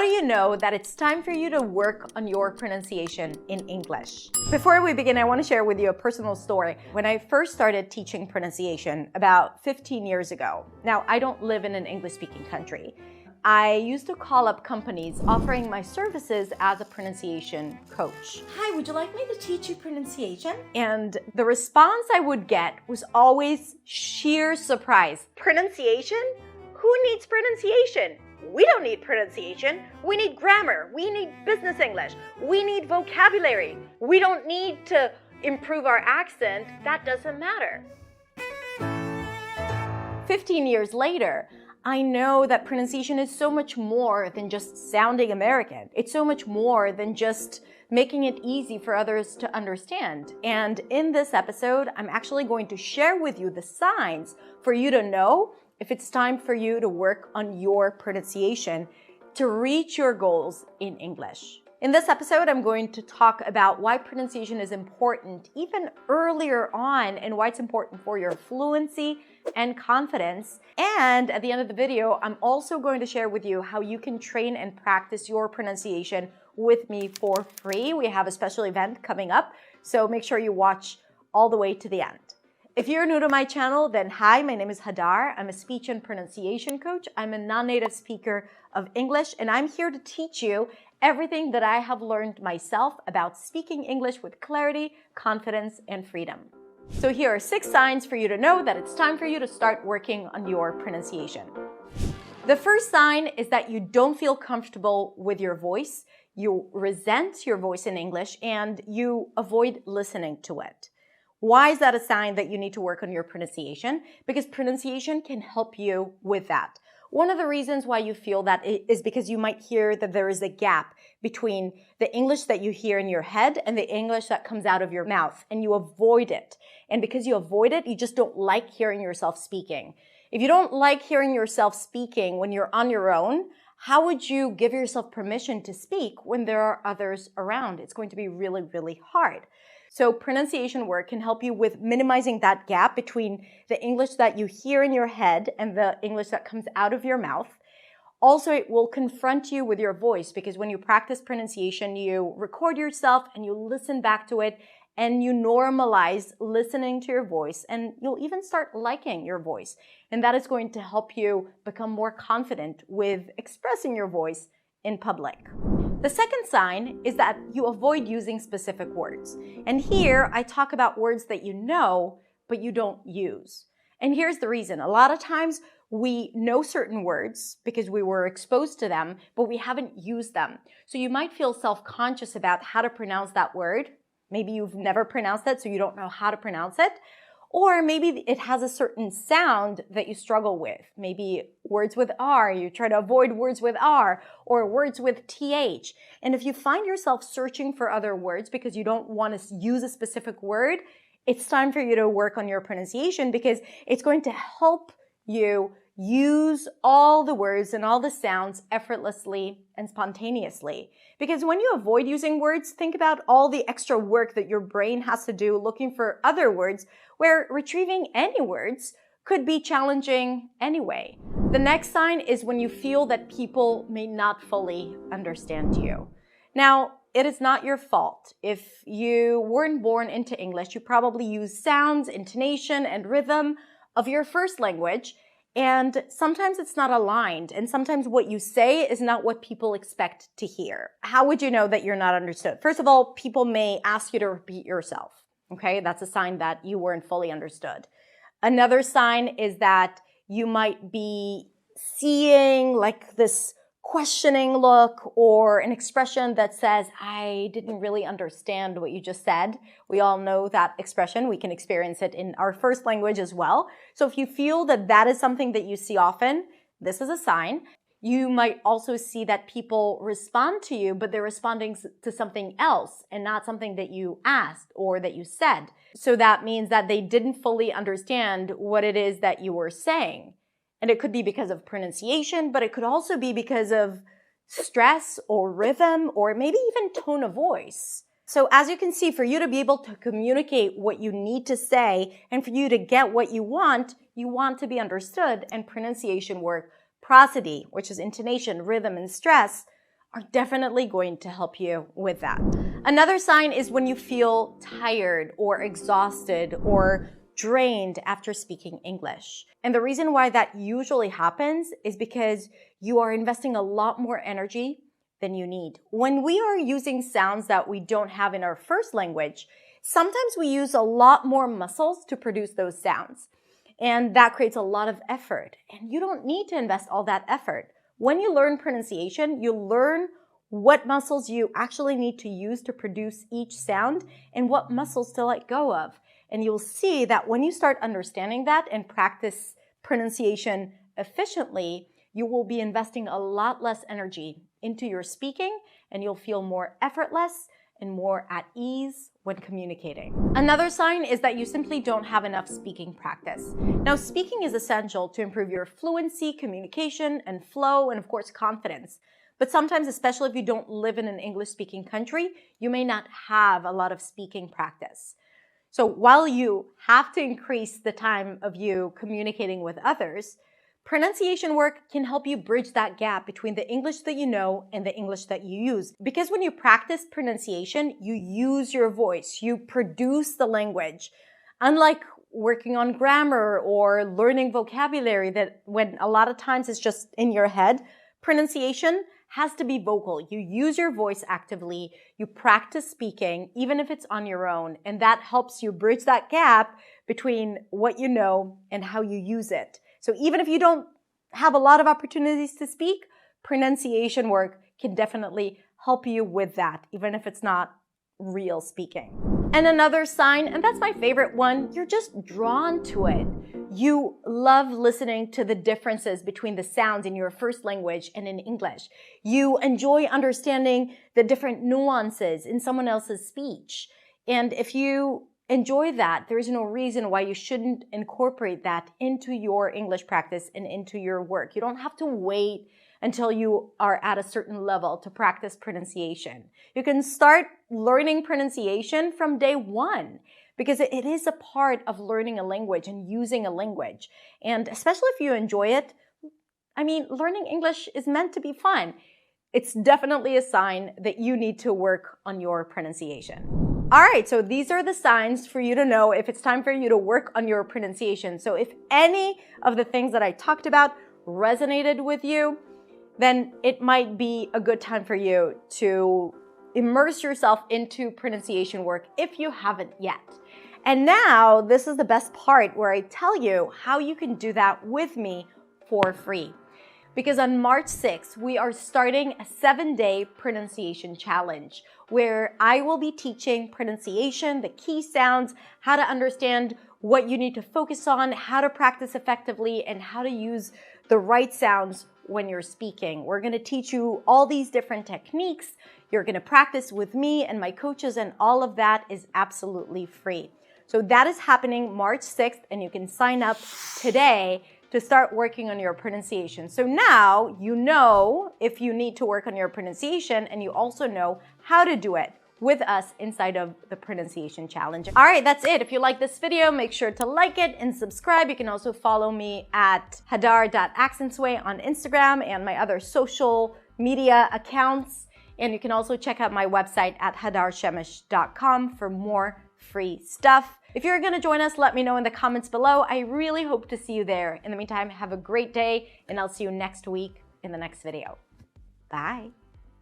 How do you know that it's time for you to work on your pronunciation in English? Before we begin, I want to share with you a personal story. When I first started teaching pronunciation about 15 years ago, now I don't live in an English-speaking country. I used to call up companies offering my services as a pronunciation coach. Hi, would you like me to teach you pronunciation? And the response I would get was always sheer surprise. Pronunciation? Who needs pronunciation? We don't need pronunciation. We need grammar. We need business English. We need vocabulary. We don't need to improve our accent. That doesn't matter. 15 years later, I know that pronunciation is so much more than just sounding American. It's so much more than just making it easy for others to understand. And in this episode, I'm actually going to share with you the signs for you to know if it's time for you to work on your pronunciation to reach your goals in English. In this episode, I'm going to talk about why pronunciation is important even earlier on and why it's important for your fluency and confidence. And at the end of the video, I'm also going to share with you how you can train and practice your pronunciation with me for free. We have a special event coming up, so make sure you watch all the way to the end. If you're new to my channel, then hi, my name is Hadar. I'm a speech and pronunciation coach. I'm a non-native speaker of English, and I'm here to teach you everything that I have learned myself about speaking English with clarity, confidence, and freedom. So here are 6 signs for you to know that it's time for you to start working on your pronunciation. The first sign is that you don't feel comfortable with your voice, you resent your voice in English, and you avoid listening to it. Why is that a sign that you need to work on your pronunciation? Because pronunciation can help you with that. One of the reasons why you feel that is because you might hear that there is a gap between the English that you hear in your head and the English that comes out of your mouth, and you avoid it. And because you avoid it, you just don't like hearing yourself speaking. If you don't like hearing yourself speaking when you're on your own, how would you give yourself permission to speak when there are others around? It's going to be really, really hard. So pronunciation work can help you with minimizing that gap between the English that you hear in your head and the English that comes out of your mouth. Also, it will confront you with your voice because when you practice pronunciation, you record yourself and you listen back to it and you normalize listening to your voice, and you'll even start liking your voice. And that is going to help you become more confident with expressing your voice in public. The second sign is that you avoid using specific words. And here I talk about words that you know, but you don't use. And here's the reason. A lot of times we know certain words because we were exposed to them, but we haven't used them. So you might feel self-conscious about how to pronounce that word. Maybe you've never pronounced it, so you don't know how to pronounce it. Or maybe it has a certain sound that you struggle with. Maybe words with R, you try to avoid words with R, or words with TH. And if you find yourself searching for other words because you don't want to use a specific word, it's time for you to work on your pronunciation because it's going to help you use all the words and all the sounds effortlessly and spontaneously. Because when you avoid using words, think about all the extra work that your brain has to do looking for other words, where retrieving any words could be challenging anyway. The next sign is when you feel that people may not fully understand you. Now, it is not your fault. If you weren't born into English, you probably use sounds, intonation, and rhythm of your first language, and sometimes it's not aligned, and sometimes what you say is not what people expect to hear. How would you know that you're not understood? First of all, people may ask you to repeat yourself. Okay, that's a sign that you weren't fully understood. Another sign is that you might be seeing like this questioning look or an expression that says, I didn't really understand what you just said. We all know that expression. We can experience it in our first language as well. So if you feel that that is something that you see often, this is a sign. You might also see that people respond to you, but they're responding to something else and not something that you asked or that you said. So that means that they didn't fully understand what it is that you were saying. And it could be because of pronunciation, but it could also be because of stress or rhythm or maybe even tone of voice. So as you can see, for you to be able to communicate what you need to say and for you to get what you want to be understood, and pronunciation work, prosody, which is intonation, rhythm, and stress, are definitely going to help you with that. Another sign is when you feel tired or exhausted or drained after speaking English. And the reason why that usually happens is because you are investing a lot more energy than you need. When we are using sounds that we don't have in our first language, sometimes we use a lot more muscles to produce those sounds. And that creates a lot of effort. And you don't need to invest all that effort. When you learn pronunciation, you learn what muscles you actually need to use to produce each sound and what muscles to let go of. And you'll see that when you start understanding that and practice pronunciation efficiently, you will be investing a lot less energy into your speaking and you'll feel more effortless and more at ease when communicating. Another sign is that you simply don't have enough speaking practice. Now, speaking is essential to improve your fluency, communication, and flow, and of course, confidence. But sometimes, especially if you don't live in an English-speaking country, you may not have a lot of speaking practice. So while you have to increase the time of you communicating with others, pronunciation work can help you bridge that gap between the English that you know and the English that you use. Because when you practice pronunciation, you use your voice, you produce the language. Unlike working on grammar or learning vocabulary that when a lot of times it's just in your head, pronunciation has to be vocal. You use your voice actively, you practice speaking, even if it's on your own, and that helps you bridge that gap between what you know and how you use it. So even if you don't have a lot of opportunities to speak, pronunciation work can definitely help you with that, even if it's not real speaking. And another sign, and that's my favorite one, you're just drawn to it. You love listening to the differences between the sounds in your first language and in English. You enjoy understanding the different nuances in someone else's speech. And if you enjoy that, there is no reason why you shouldn't incorporate that into your English practice and into your work. You don't have to wait until you are at a certain level to practice pronunciation. You can start learning pronunciation from day one because it is a part of learning a language and using a language. And especially if you enjoy it, I mean, learning English is meant to be fun. It's definitely a sign that you need to work on your pronunciation. All right, so these are the signs for you to know if it's time for you to work on your pronunciation. So if any of the things that I talked about resonated with you, then it might be a good time for you to immerse yourself into pronunciation work if you haven't yet. And now, this is the best part where I tell you how you can do that with me for free. Because on March 6th, we are starting a 7-day pronunciation challenge where I will be teaching pronunciation, the key sounds, how to understand what you need to focus on, how to practice effectively, and how to use the right sounds when you're speaking. We're going to teach you all these different techniques. You're going to practice with me and my coaches, and all of that is absolutely free. So that is happening March 6th, and you can sign up today to start working on your pronunciation. So now you know if you need to work on your pronunciation, and you also know how to do it with us inside of the pronunciation challenge. All right, that's it. If you like this video, make sure to like it and subscribe. You can also follow me at hadar.accentsway on Instagram and my other social media accounts. And you can also check out my website at hadarshemesh.com for more free stuff. If you're going to join us, let me know in the comments below. I really hope to see you there. In the meantime, have a great day, and I'll see you next week in the next video. Bye.